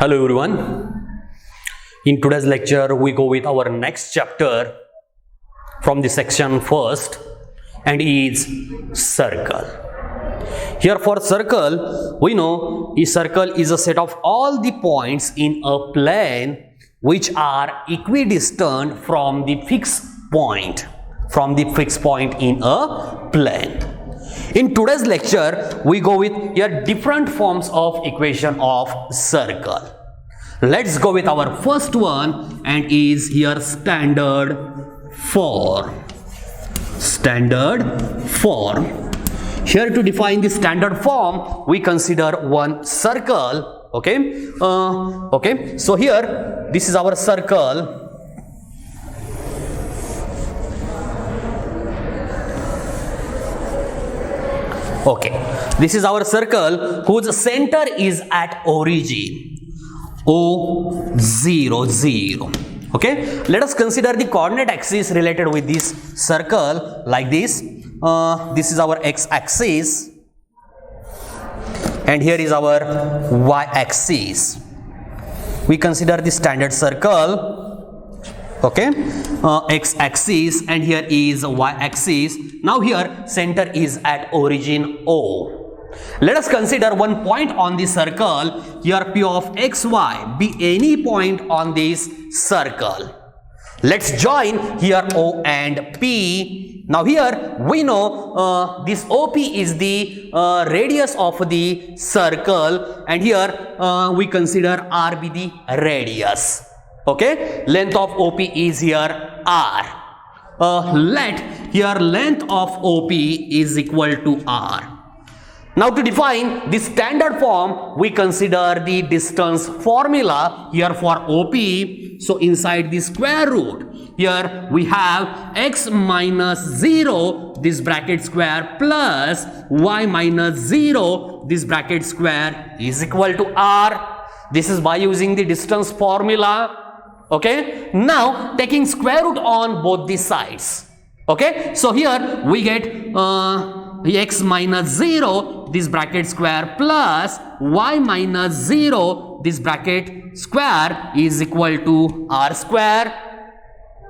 Hello everyone. In today's lecture, we go with our next chapter from the section first and is circle. Here for circle, we know a circle is a set of all the points in a plane which are equidistant from the fixed point in a plane. In today's lecture, we go with here different forms of equation of circle. Let's go with our first one and is here standard form. Standard form. Here to define the standard form, we consider one circle. Okay. So here, this is our circle. Okay, this is our circle whose center is at origin O0, 0. Okay, let us consider the coordinate axis related with this circle like this. This is our x-axis and here is our y-axis. We consider the standard circle. Okay, x-axis and here is y-axis. Now here center is at origin O. Let us consider one point on the circle. Here P of xy be any point on this circle. Let's join here O and P. Now here we know this OP is the radius of the circle and here we consider R be the radius. Okay, length of OP is here R. Let here length of OP is equal to R. Now to define the standard form, we consider the distance formula here for OP. So inside the square root, here we have x minus 0, this bracket square, plus y minus 0, this bracket square is equal to R. This is by using the distance formula. Okay, now taking square root on both the sides. Okay, so here we get x minus 0, this bracket square, plus y minus 0, this bracket square is equal to r square.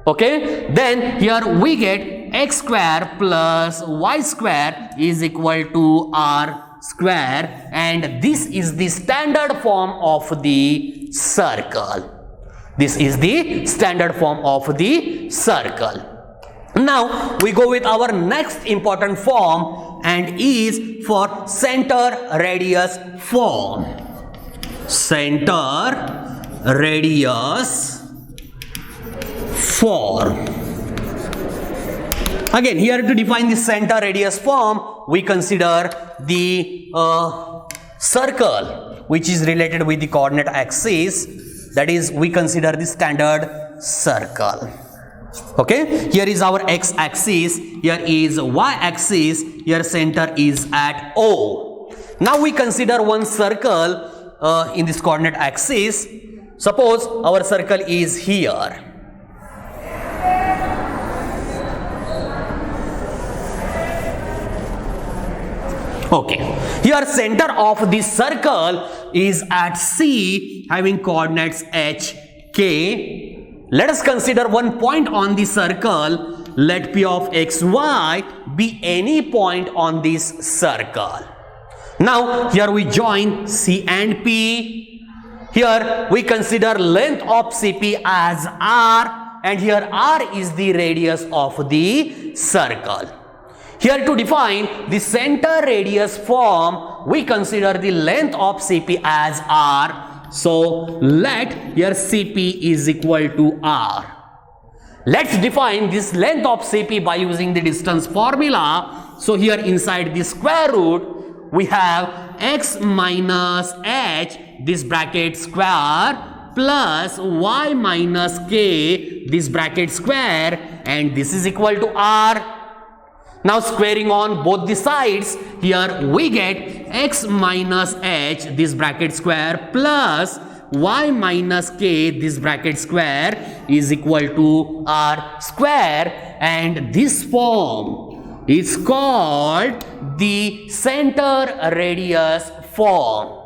Okay, then here we get x square plus y square is equal to r square, and this is the standard form of the circle. This is the standard form of the circle. Now we go with our next important form and is for center radius form. Center radius form. Again, here to define the center radius form, we consider the circle which is related with the coordinate axis. That is, we consider the standard circle. Okay, here is our x-axis, here is y-axis, here center is at O. Now we consider one circle in this coordinate axis. Suppose our circle is here. Okay, here center of this circle is at C having coordinates h, k. Let us consider one point on the circle. Let P of xy be any point on this circle. Now here we join C and P. Here we consider length of CP as R and here R is the radius of the circle. Here to define the center radius form, we consider the length of CP as R. So let here CP is equal to R. Let's define this length of CP by using the distance formula. So here inside the square root, we have x minus h, this bracket square, plus y minus k, this bracket square, and this is equal to R. Now squaring on both the sides, here we get x minus h, this bracket square, plus y minus k, this bracket square is equal to r square, and this form is called the center radius form.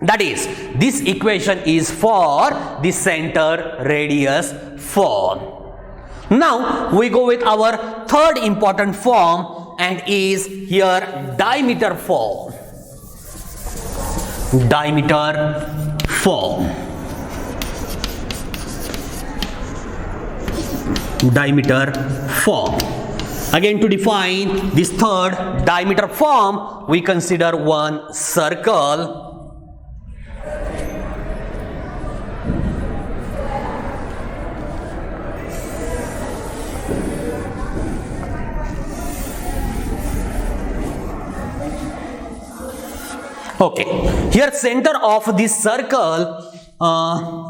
That is, this equation is for the center radius form. Now we go with our third important form, and is here diameter form. Diameter form. Diameter form. Again, to define this third diameter form, we consider one circle. Okay, here center of this circle,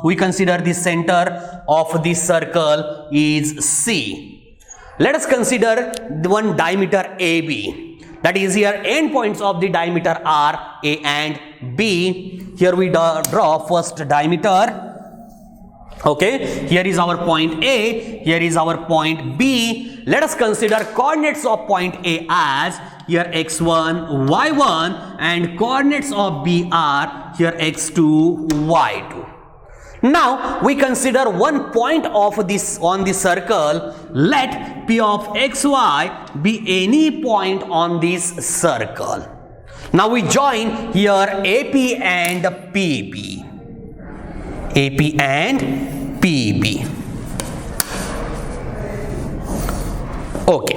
we consider the center of this circle is C. Let us consider the one diameter AB. That is, here endpoints of the diameter are A and B. Here we draw first diameter. Okay, here is our point A, here is our point B. Let us consider coordinates of point A as here x1, y1, and coordinates of B are here x2, y2. Now we consider one point of this on the circle. Let P of xy be any point on this circle. Now we join here AP and PB. AP and PB. Okay,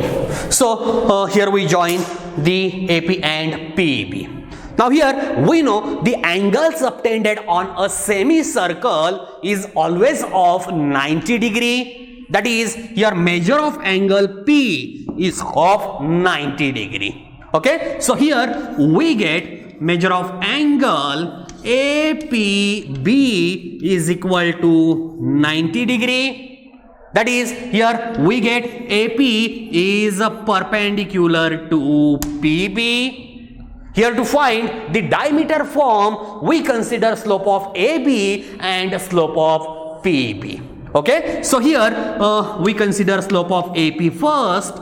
so here we join the AP and PB. Now here we know the angles obtained on a semicircle is always of 90 degree. That is, your measure of angle P is of 90 degree. Okay, so here we get measure of angle APB is equal to 90 degree. That is, here we get AP is perpendicular to PB. Here to find the diameter form, we consider slope of AB and slope of PB. Okay, so here we consider slope of AP first.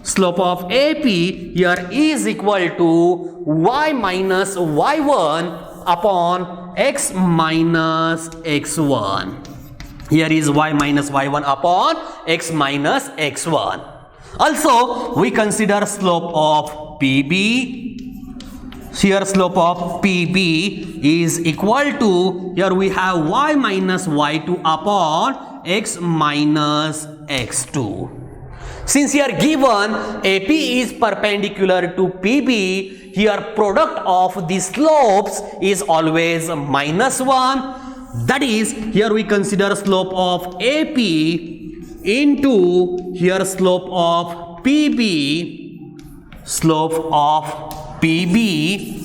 Slope of AP here is equal to y minus y1 upon x minus x1. Here is y minus y1 upon x minus x1. Also, we consider slope of PB. Here slope of PB is equal to, here we have y minus y2 upon x minus x2. Since here given AP is perpendicular to PB, here product of the slopes is always minus 1. That is, here we consider slope of AP into here slope of PB. Slope of PB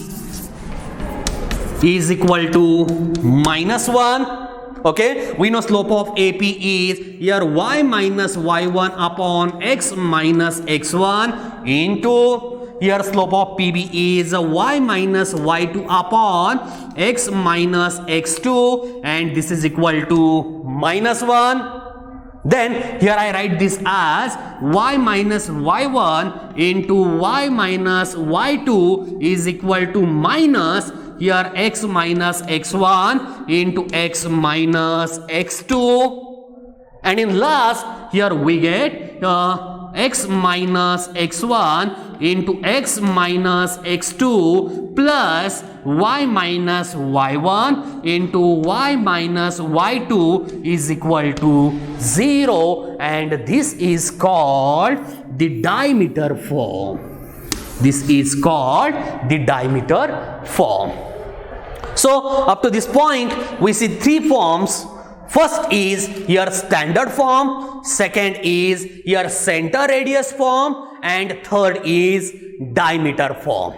is equal to minus 1. Okay, we know slope of AP is here y minus y1 upon x minus x1 into here slope of PB is y minus y2 upon x minus x2, and this is equal to minus 1. Then here I write this as y minus y1 into y minus y2 is equal to minus here x minus x1 into x minus x2, and in last here we get x minus x1 into x minus x2 plus y minus y1 into y minus y2 is equal to 0, and this is called the diameter form. This is called the diameter form. So up to this point we see three forms. First is your standard form, second is your center radius form, and third is diameter form.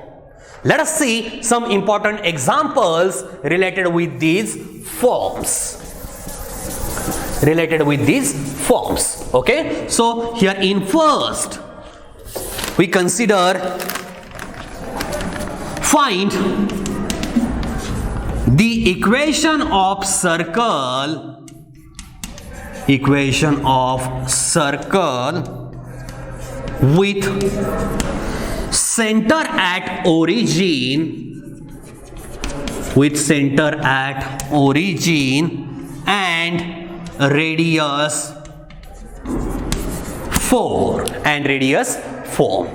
Let us see some important examples related with these forms. Okay, so here in first we consider find the equation of circle with center at origin with center at origin and radius 4 and radius 4.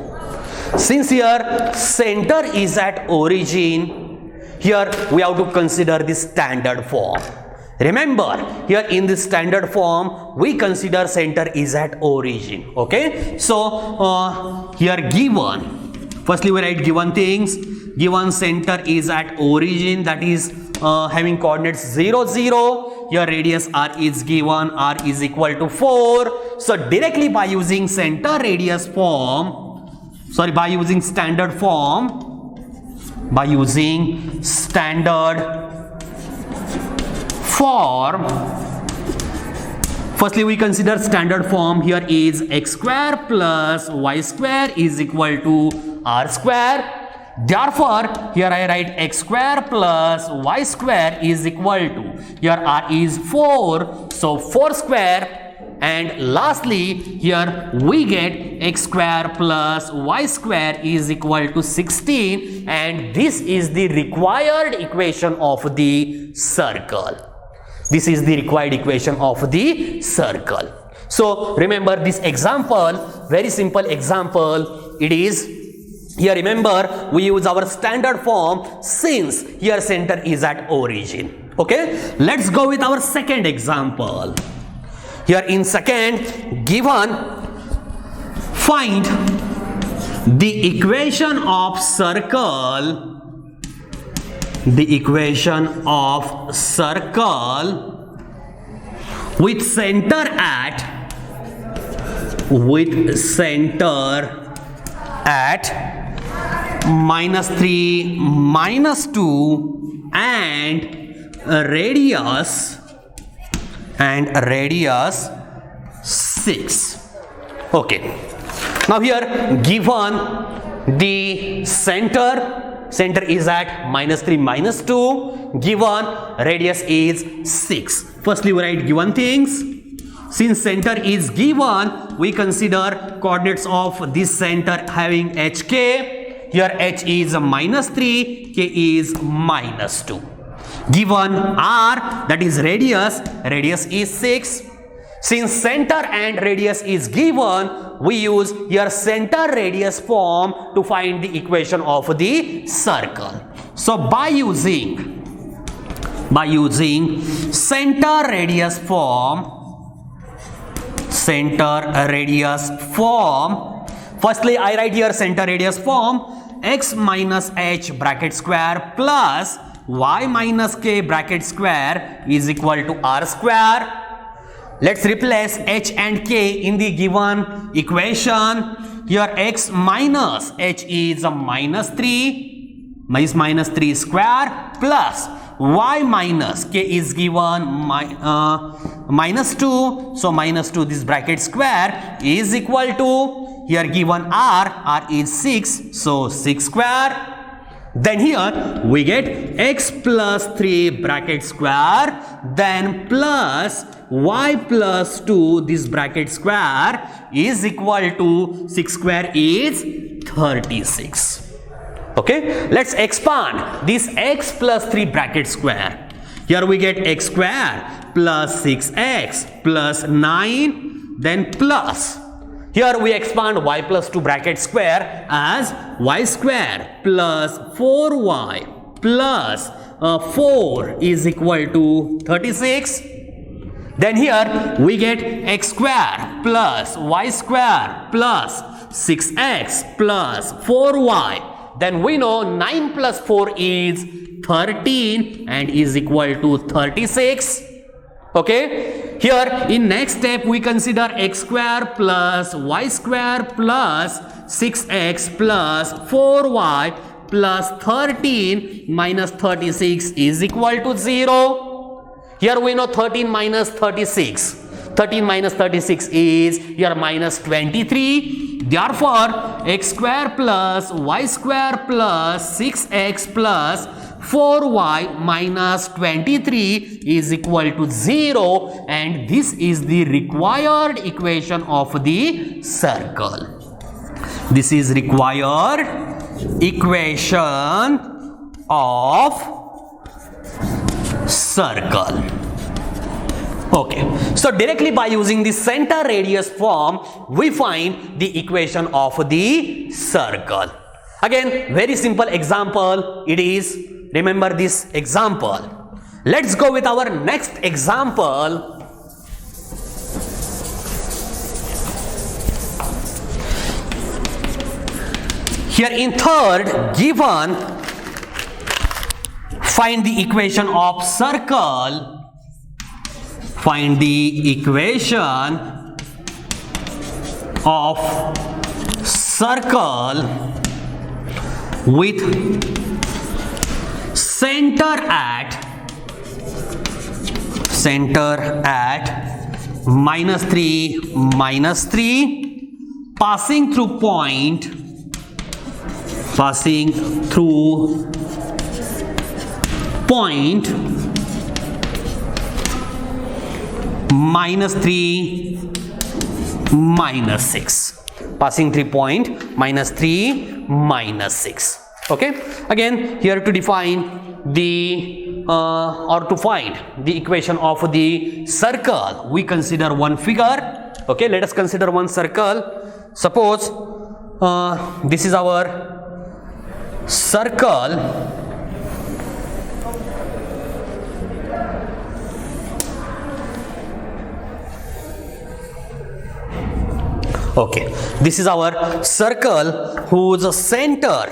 Since here center is at origin, here we have to consider the standard form. Remember, here in the standard form, we consider center is at origin. Okay, so here given, firstly we write given things. Given center is at origin, that is having coordinates 0, 0. Here radius r is given, r is equal to 4. So directly by using center radius form, by using standard form, firstly we consider standard form. Here is x square plus y square is equal to r square. Therefore here I write x square plus y square is equal to, here r is 4, so 4 square. And lastly here we get x square plus y square is equal to 16, and this is the required equation of the circle. This is the required equation of the circle. So remember this example, very simple example. It is, here remember we use our standard form since here center is at origin. Okay, let's go with our second example. Here in second, given, find the equation of circle, with center at -3, -2 and radius 6. Okay, now here given the center is at -3, -2, given radius is 6. Firstly we write given things. Since center is given, we consider coordinates of this center having hk. Here h is -3, k is -2. Given r, that is radius is 6. Since center and radius is given, we use here center radius form to find the equation of the circle. So by using center radius form, firstly I write here center radius form, x minus h bracket square plus y minus k bracket square is equal to r square. Let's replace h and k in the given equation. Here x minus h is -3 square plus y minus k is given -2, so -2 this bracket square is equal to, here given r is 6, so 6 square. Then here we get x plus 3 bracket square, then plus y plus 2 this bracket square is equal to 6 square is 36. Okay, let's expand this x plus 3 bracket square. Here we get x square plus 6x plus 9, then plus, here we expand y plus 2 bracket square as y square plus 4y plus 4 is equal to 36. Then here we get x square plus y square plus 6x plus 4y. Then we know 9 plus 4 is 13 and is equal to 36. Okay, here in next step we consider x square plus y square plus 6x plus 4y plus 13 minus 36 is equal to 0. Here we know 13 minus 36. 13 minus 36 is here minus 23. Therefore, x square plus y square plus 6x plus 4y minus 23 is equal to 0, and this is the required equation of the circle. This is required equation of circle. Okay, so directly by using the center radius form, we find the equation of the circle. Again, very simple example it is. Remember this example. Let's go with our next example. Here in third given, find the equation of circle. Find the equation of circle with center at -3, -3, passing through point -3, -6, passing 3 point -3, -6. Okay, again here to define the or to find the equation of the circle, we consider one figure. Okay, let us consider one circle. Suppose this is our circle. Okay, this is our circle whose center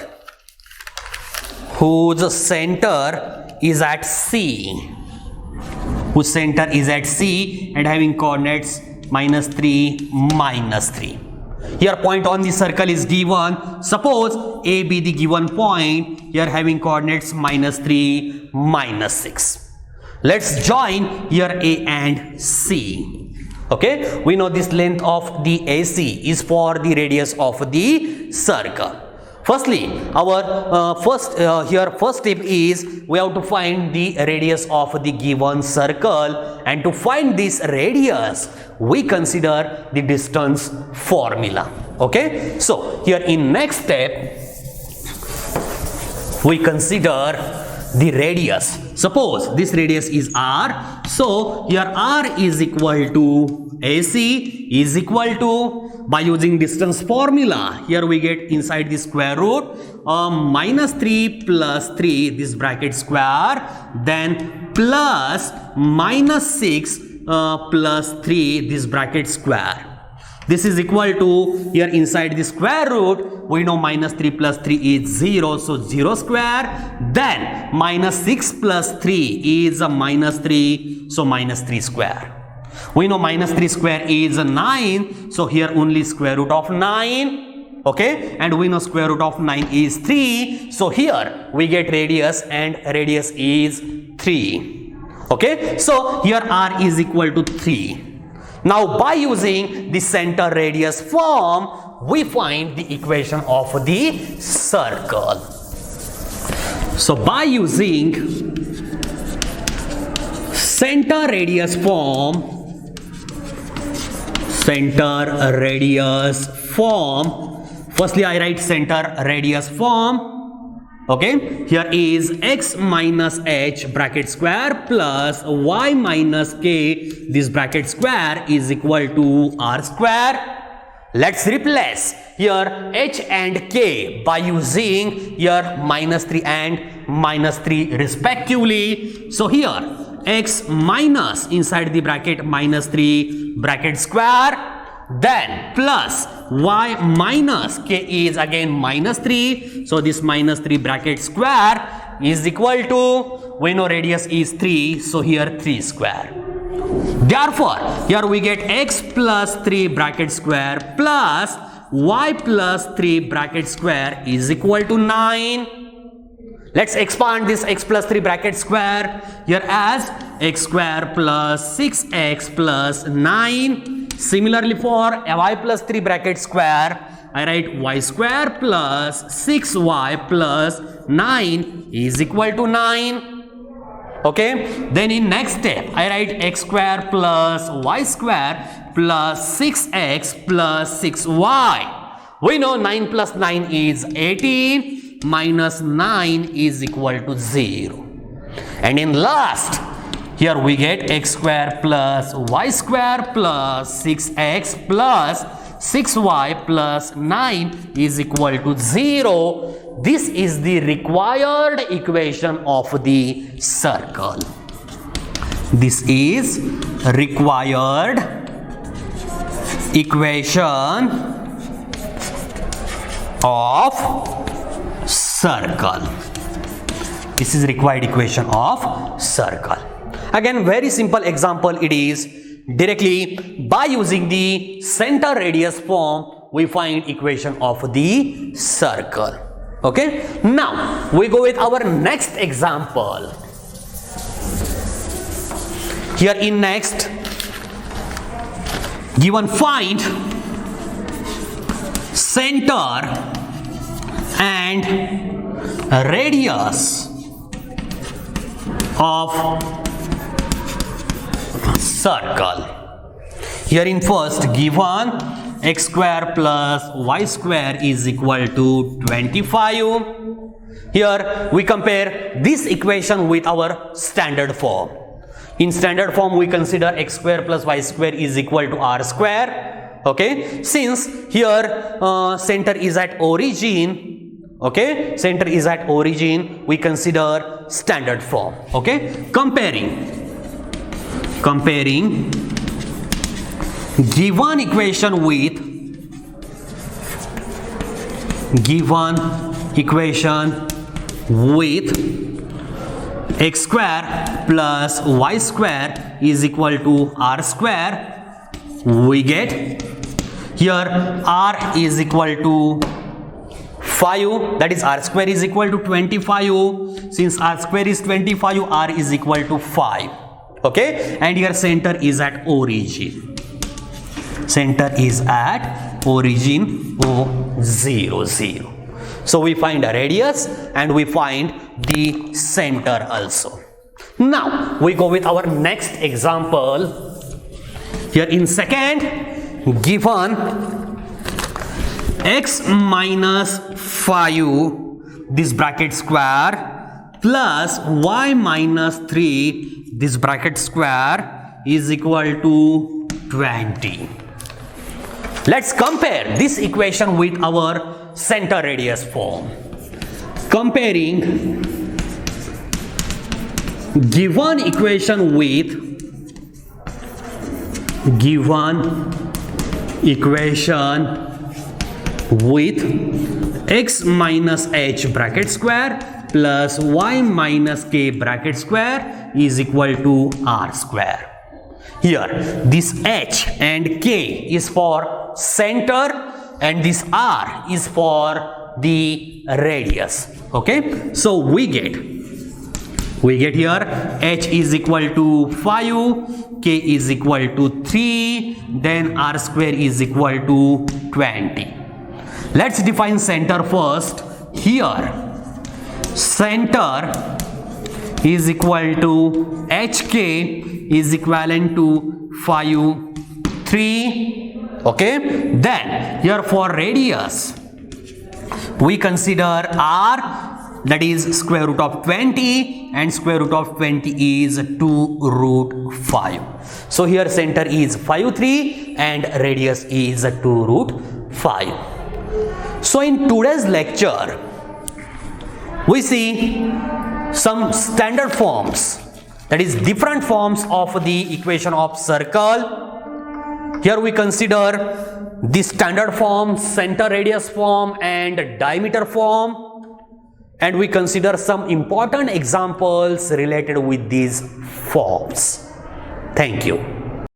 is at C. Whose center is at C and having coordinates -3, -3. Here point on the circle is given. Suppose A be the given point. Here having coordinates -3, -6. Let's join here A and C. Okay, we know this length of the AC is for the radius of the circle. Firstly, our first step is we have to find the radius of the given circle, and to find this radius we consider the distance formula. Okay, so here in next step we consider the radius. Suppose this radius is R, so here R is equal to AC is equal to, by using distance formula, here we get inside the square root -3 plus 3, this bracket square, then plus -6 plus 3, this bracket square. This is equal to, here inside the square root, we know -3 plus 3 is 0, so 0 square. Then -6 plus 3 is a -3, so -3 square. We know -3 square is 9, so here only square root of 9. Okay, and we know square root of 9 is 3, so here we get radius, and radius is 3. Okay, so here R is equal to 3. Now by using the center radius form, we find the equation of the circle. So by using center radius form, firstly I write center radius form. Okay, here is x minus h bracket square plus y minus k, this bracket square, is equal to r square. Let's replace here h and k by using here -3 and -3 respectively. So here x minus inside the bracket -3 bracket square, then plus y minus k is again -3, so this -3 bracket square is equal to, we know radius is 3, so here 3 square. Therefore here we get x plus 3 bracket square plus y plus 3 bracket square is equal to 9. Let's expand this x plus 3 bracket square here as x square plus 6x plus 9. Similarly for y plus 3 bracket square, I write y square plus 6y plus 9 is equal to 9. Okay, then in next step I write x square plus y square plus 6x plus 6y. We know 9 plus 9 is 18, minus 9 is equal to 0. And in last Here we get x square plus y square plus 6x plus 6y plus 9 is equal to 0. This is the required equation of the circle. This is required equation of circle. This is required equation of circle. Again, very simple example it is. Directly by using the center radius form, we find equation of the circle. Okay. Now we go with our next example. Here in next, given find center and radius of circle. Here in first, given x square plus y square is equal to 25. Here we compare this equation with our standard form. In standard form, we consider x square plus y square is equal to r square. Okay, since here center is at origin, okay, center is at origin, we consider standard form. Okay, comparing given equation with x square plus y square is equal to r square, we get here r is equal to 5, that is r square is equal to 25. Since r square is 25, r is equal to 5. Okay, and here center is at origin. Center is at origin O0, 0. So we find a radius and we find the center also. Now we go with our next example. Here in second, given x minus 5 this bracket square plus y minus 3 this bracket square is equal to 20. Let's compare this equation with our center radius form. Comparing given equation with x minus h bracket square plus y minus k bracket square is equal to r square. Here this h and k is for center and this r is for the radius. Okay, so we get here h is equal to 5, k is equal to 3, then r square is equal to 20. Let's define center first. Here center is equal to hk is equivalent to 5, 3. Okay, then here for radius we consider r, that is square root of 20, and square root of 20 is 2 root 5. So here center is 5, 3 and radius is 2 root 5. So in today's lecture we see some standard forms, that is different forms of the equation of circle. Here we consider the standard form, center radius form and diameter form, and we consider some important examples related with these forms. Thank you.